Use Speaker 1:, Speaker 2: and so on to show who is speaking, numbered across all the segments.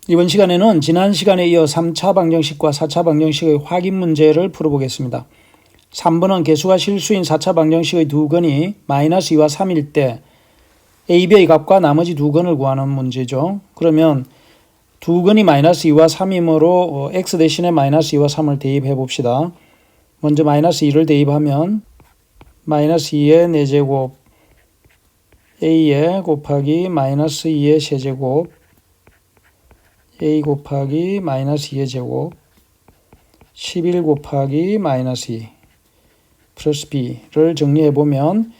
Speaker 1: 이번 시간에는 지난 시간에 이어 3차 방정식과 4차 방정식의 확인 문제를 풀어보겠습니다. 3번은 개수가 실수인 4차 방정식의 두 근이 마이너스 2와 3일 때 a, b의 값과 나머지 두 근을 구하는 문제죠. 그러면 두 근이 마이너스 2와 3이므로 x 대신에 마이너스 2와 3을 대입해 봅시다. 먼저 마이너스 2를 대입하면 마이너스 2의 4제곱 a에 곱하기 마이너스 2의 세제곱 a 곱하기 마이너스 2의 제곱 11 곱하기 마이너스 2 플러스 b를 정리해보면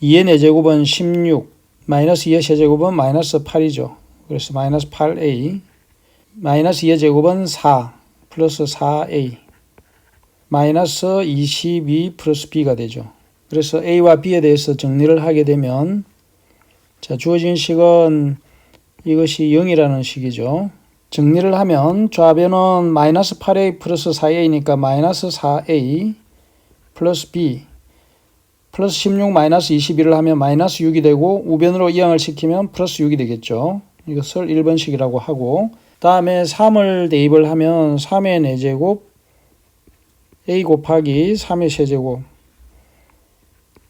Speaker 1: 2의 4제곱은 16 마이너스 2의 세제곱은 마이너스 8이죠. 그래서 마이너스 8a 마이너스 2의 제곱은 4 플러스 4a 마이너스 22 플러스 b가 되죠. 그래서 a와 b에 대해서 정리를 하게 되면 자 주어진 식은 이것이 0이라는 식이죠. 정리를 하면 좌변은 마이너스 8a 플러스 4a니까 마이너스 4a 플러스 b 플러스 16 마이너스 21을 하면 마이너스 6이 되고 우변으로 이항을 시키면 플러스 6이 되겠죠. 이것을 1번식이라고 하고 다음에 3을 대입을 하면 3의 4제곱 a 곱하기 3의 세제곱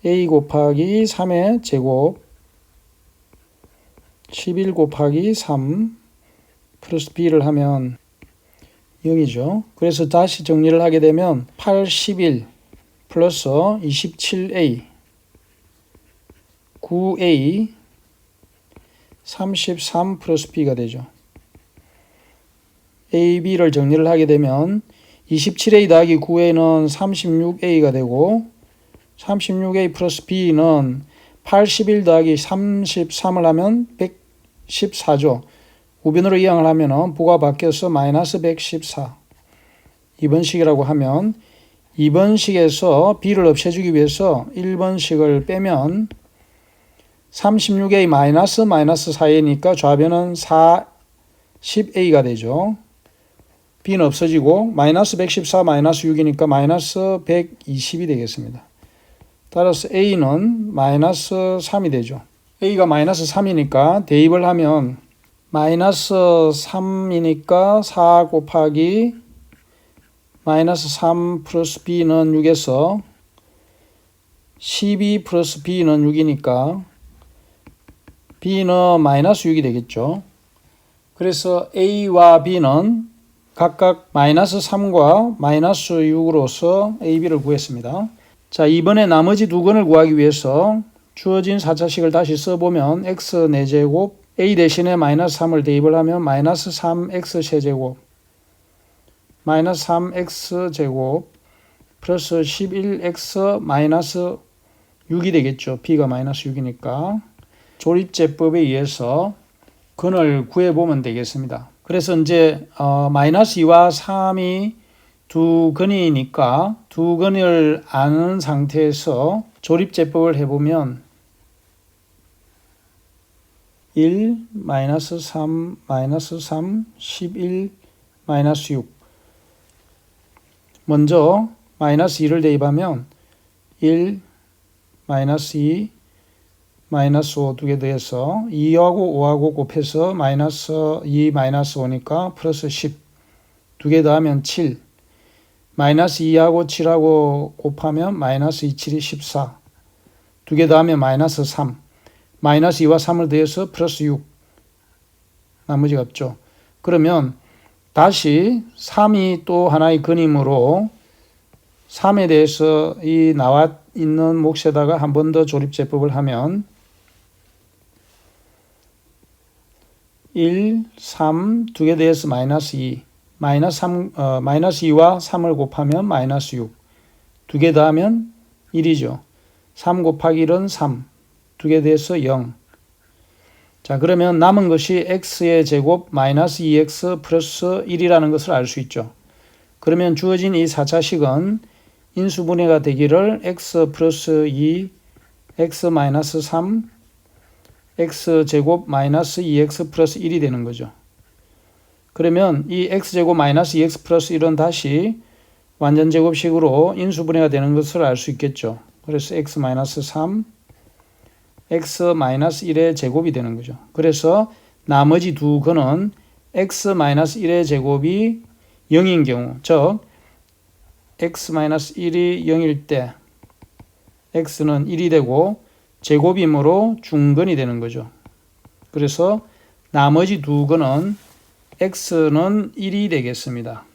Speaker 1: a 곱하기 3의 제곱 11 곱하기 3 플러스 b를 하면 0이죠. 그래서 다시 정리를 하게 되면 81 플러스 27a 9a 33 플러스 b가 되죠. a, b를 정리를 하게 되면 27a 더하기 9a는 36a가 되고 36a 플러스 b는 81 더하기 33을 하면 114죠. 우변으로 이항을 하면 부가 바뀌어서 마이너스 114 2번식이라고 하면 2번식에서 b를 없애주기 위해서 1번식을 빼면 36a 마이너스 4a니까 좌변은 40a가 되죠. b는 없어지고 마이너스 114 마이너스 6이니까 마이너스 120이 되겠습니다. 따라서 a는 마이너스 3이 되죠. a가 마이너스 3이니까 대입을 하면 마이너스 3이니까 4 곱하기 마이너스 3 플러스 b는 6에서 12 플러스 b는 6이니까 b는 마이너스 6이 되겠죠. 그래서 a와 b는 각각 마이너스 3과 마이너스 6으로서 a, b를 구했습니다. 자, 이번에 나머지 두 근을 구하기 위해서 주어진 4차식을 다시 써보면 x 4제곱 a 대신에 마이너스 3을 대입을 하면 마이너스 3x 세제곱 마이너스 3x 제곱 플러스 11x 마이너스 6이 되겠죠. b가 마이너스 6이니까 조립제법에 의해서 근을 구해보면 되겠습니다. 그래서 이제 마이너스 2와 3이 두 근이니까 두 근을 아는 상태에서 조립제법을 해보면 1, 마이너스 3, 마이너스 3, 11, 마이너스 6 먼저 마이너스 2를 대입하면 1, 마이너스 2, 마이너스 5 두 개 더해서 2하고 5하고 곱해서 마이너스 2, 마이너스 5니까 플러스 10 두 개 더하면 7 마이너스 2하고 7하고 곱하면 마이너스 2, 7이 14 두 개 더하면 마이너스 3 마이너스 2와 3을 더해서 플러스 6 나머지가 없죠. 그러면 다시 3이 또 하나의 근이므로 3에 대해서 이 나와 있는 몫에다가 한 번 더 조립제법을 하면 1, 3 두 개 더해서 마이너스 2 마이너스 2와 3을 곱하면 마이너스 6 두 개 더하면 1이죠. 3 곱하기 1은 3 두 개 더해서 0 자 그러면 남은 것이 x의 제곱 마이너스 2x 플러스 1이라는 것을 알 수 있죠. 그러면 주어진 이 4차식은 인수분해가 되기를 x 플러스 2 x 마이너스 3 x 제곱 마이너스 2x 플러스 1이 되는 거죠. 그러면 이 x제곱 마이너스 2x 플러스 1은 다시 완전제곱식으로 인수분해가 되는 것을 알 수 있겠죠. 그래서 x 마이너스 3 x 마이너스 1의 제곱이 되는 거죠. 그래서 나머지 두 근은 x-1의 제곱이 0인 경우, 즉 x-1이 0일 때 x는 1이 되고 제곱이므로 중근이 되는 거죠. 그래서 나머지 두 근은 x는 1이 되겠습니다.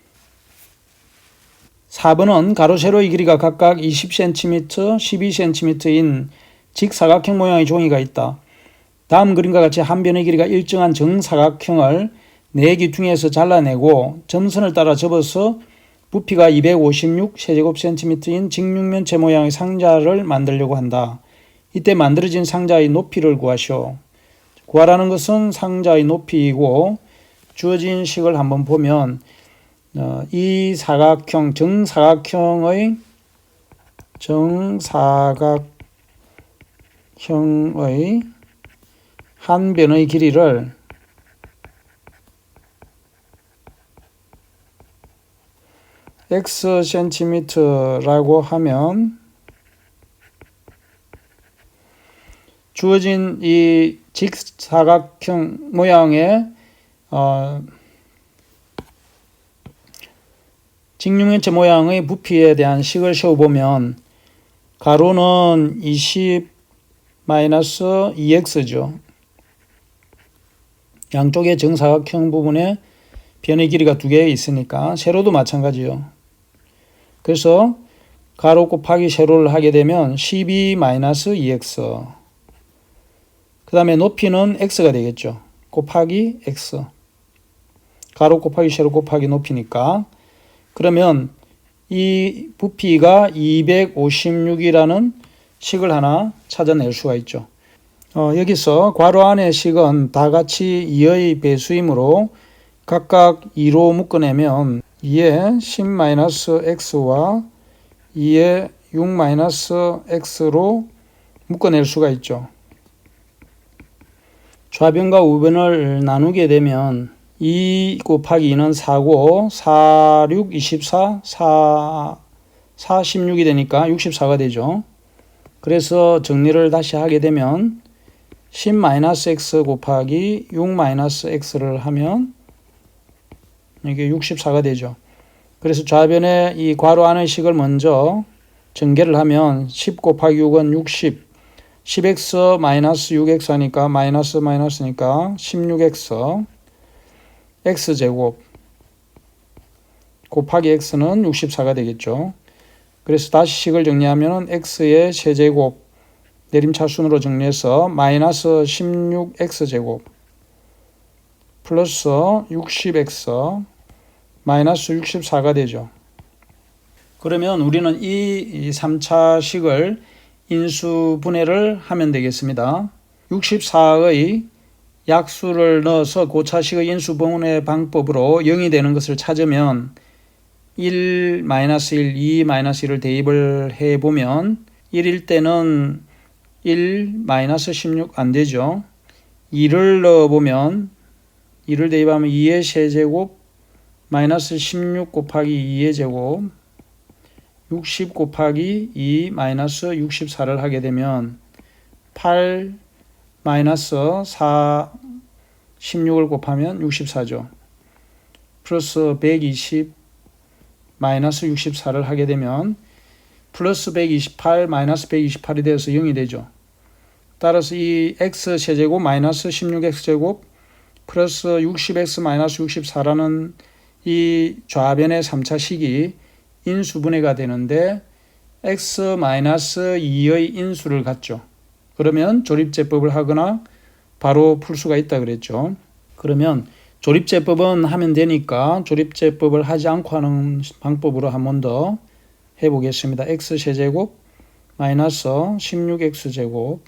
Speaker 1: 4번은 가로 세로의 길이가 각각 20cm, 12cm인 직사각형 모양의 종이가 있다. 다음 그림과 같이 한 변의 길이가 일정한 정사각형을 네 기둥에서 잘라내고 점선을 따라 접어서 부피가 256 세제곱센티미터인 직육면체 모양의 상자를 만들려고 한다. 이때 만들어진 상자의 높이를 구하시오. 구하라는 것은 상자의 높이이고 주어진 식을 한번 보면 이 사각형, 정사각형의 한 변의 길이를 x cm라고 하면 주어진 이 직사각형 모양의 직육면체 모양의 부피에 대한 식을 세워보면 가로는 20-2x죠. 양쪽의 정사각형 부분에 변의 길이가 두 개 있으니까 세로도 마찬가지요. 그래서 가로 곱하기 세로를 하게 되면 12-2x. 그 다음에 높이는 x가 되겠죠. 곱하기 x. 가로 곱하기 세로 곱하기 높이니까. 그러면 이 부피가 256이라는 식을 하나 찾아낼 수가 있죠. 여기서 괄호 안의 식은 다 같이 2의 배수이므로 각각 2로 묶어내면 2의 10-x와 2의 6-x로 묶어낼 수가 있죠. 좌변과 우변을 나누게 되면 2 곱하기 2는 4고 4, 6, 24, 4, 16이 되니까 64가 되죠. 그래서 정리를 다시 하게 되면 10-x 곱하기 6-x를 하면 이게 64가 되죠. 그래서 좌변에 이 괄호 안의 식을 먼저 전개를 하면 10 곱하기 6은 60, 10x 마이너스 6x 하니까 마이너스니까 16x, x제곱 곱하기 x는 64가 되겠죠. 그래서 다시 식을 정리하면 x의 세제곱 내림차순으로 정리해서 마이너스 16x제곱 플러스 60x 마이너스 64가 되죠. 그러면 우리는 이 3차식을 인수분해를 하면 되겠습니다. 64의 약수를 넣어서 고차식의 인수분해 방법으로 0이 되는 것을 찾으면 1, -1, 2, -1을 대입을 해보면 1일 때는 1, -16 안 되죠. 2를 넣어보면 2를 대입하면 2의 세제곱 마이너스 16 곱하기 2의 제곱 60 곱하기 2 마이너스 64를 하게 되면 8 마이너스 4 16을 곱하면 64죠. 플러스 120 마이너스 64를 하게 되면 플러스 128 마이너스 128이 되어서 0이 되죠. 따라서 이 x 세제곱 마이너스 16x제곱 플러스 60x 마이너스 64라는 이 좌변의 3차식이 인수분해가 되는데 x-2의 인수를 갖죠. 그러면 조립제법을 하거나 바로 풀 수가 있다 그랬죠. 그러면 조립제법은 하면 되니까 조립제법을 하지 않고 하는 방법으로 한 번 더 해보겠습니다. x세제곱 마이너스 16x제곱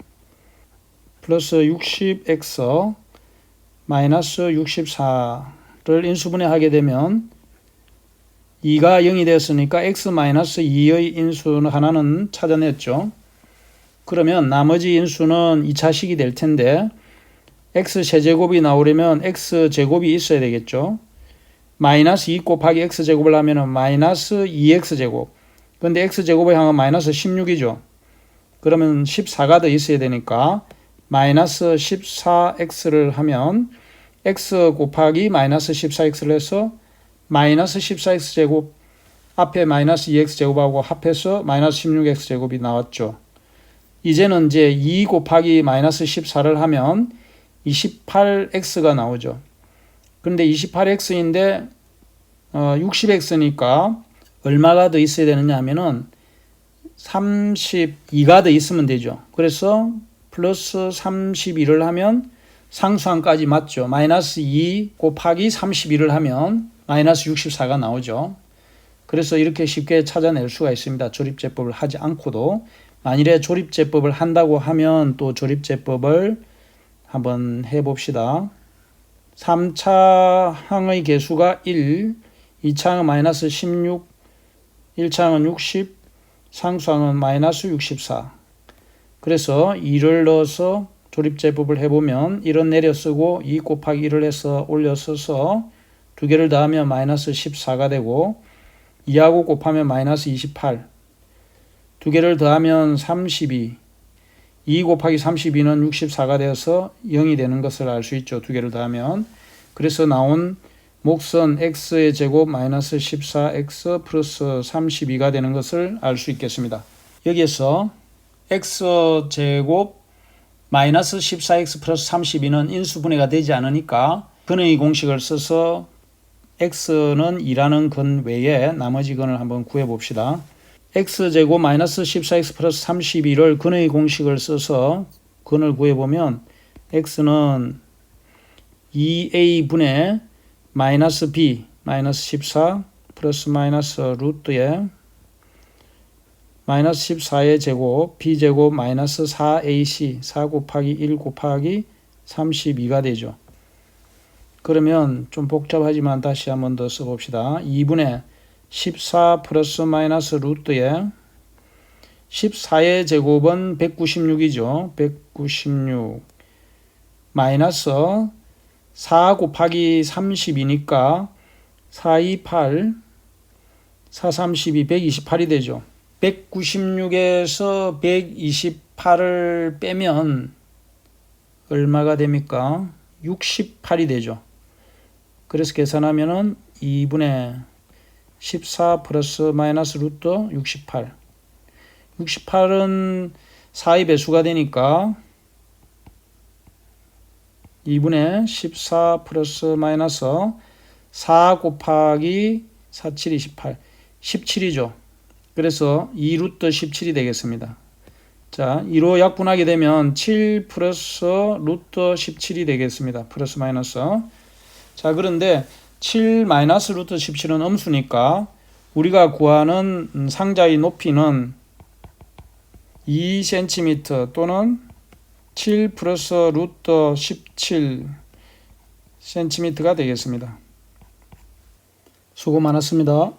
Speaker 1: 플러스 60x 마이너스 64를 인수분해하게 되면 2가 0이 되었으니까 x-2의 인수는 하나는 찾아냈죠. 그러면 나머지 인수는 2차식이 될 텐데 x세제곱이 나오려면 x제곱이 있어야 되겠죠. 마이너스 2 곱하기 x제곱을 하면 마이너스 2x제곱. 그런데 x제곱의 항은 마이너스 16이죠. 그러면 14가 더 있어야 되니까 마이너스 14x를 하면 x 곱하기 마이너스 14x를 해서 마이너스 14x제곱 앞에 마이너스 2x제곱하고 합해서 마이너스 16x제곱이 나왔죠. 이제는 이제 2 곱하기 마이너스 14를 하면 28x가 나오죠. 그런데 28x인데 60x니까 얼마가 더 있어야 되느냐 하면은 32가 더 있으면 되죠. 그래서 플러스 32를 하면 상수항까지 맞죠. 마이너스 2 곱하기 32를 하면 마이너스 64가 나오죠. 그래서 이렇게 쉽게 찾아낼 수가 있습니다. 조립제법을 하지 않고도. 만일에 조립제법을 한다고 하면 또 조립제법을 한번 해봅시다. 3차 항의 개수가 1, 2차항은 마이너스 16, 1차항은 60, 상수항은 마이너스 64. 그래서 2를 넣어서 조립제법을 해보면 1은 내려 쓰고 2 곱하기 1을 해서 올려 써서 두 개를 더하면 마이너스 14가 되고 2하고 곱하면 마이너스 28. 두 개를 더하면 32. 2 곱하기 32는 64가 되어서 0이 되는 것을 알 수 있죠. 두 개를 더하면. 그래서 나온 목선 x의 제곱 마이너스 14x 플러스 32가 되는 것을 알 수 있겠습니다. 여기에서 x제곱 마이너스 14x 플러스 32는 인수분해가 되지 않으니까 근의 공식을 써서 x는 2라는 근 외에 나머지 근을 한번 구해봅시다. x제곱 마이너스 14x 플러스 32를 근의 공식을 써서 근을 구해보면 x는 2a분의 마이너스 b 마이너스 14 플러스 마이너스 루트에 마이너스 14의 제곱 b제곱 마이너스 4ac 4 곱하기 1 곱하기 32가 되죠. 그러면 좀 복잡하지만 다시 한번 더 써봅시다. 2분의 14 플러스 마이너스 루트에 14의 제곱은 196이죠. 196 마이너스 4 곱하기 30이니까 428 432 128이 되죠. 196에서 128을 빼면 얼마가 됩니까? 68이 되죠. 그래서 계산하면은 2분의 14 플러스 마이너스 루트 68. 68은 4의 배수가 되니까 2분의 14 플러스 마이너스 4 곱하기 47, 28. 17이죠. 그래서 2 루트 17이 되겠습니다. 자, 2로 약분하게 되면 7 플러스 루트 17이 되겠습니다. 플러스 마이너스. 자, 그런데 7 마이너스 루트 17은 음수니까 우리가 구하는 상자의 높이는 2cm 또는 7 플러스 루트 17cm가 되겠습니다. 수고 많았습니다.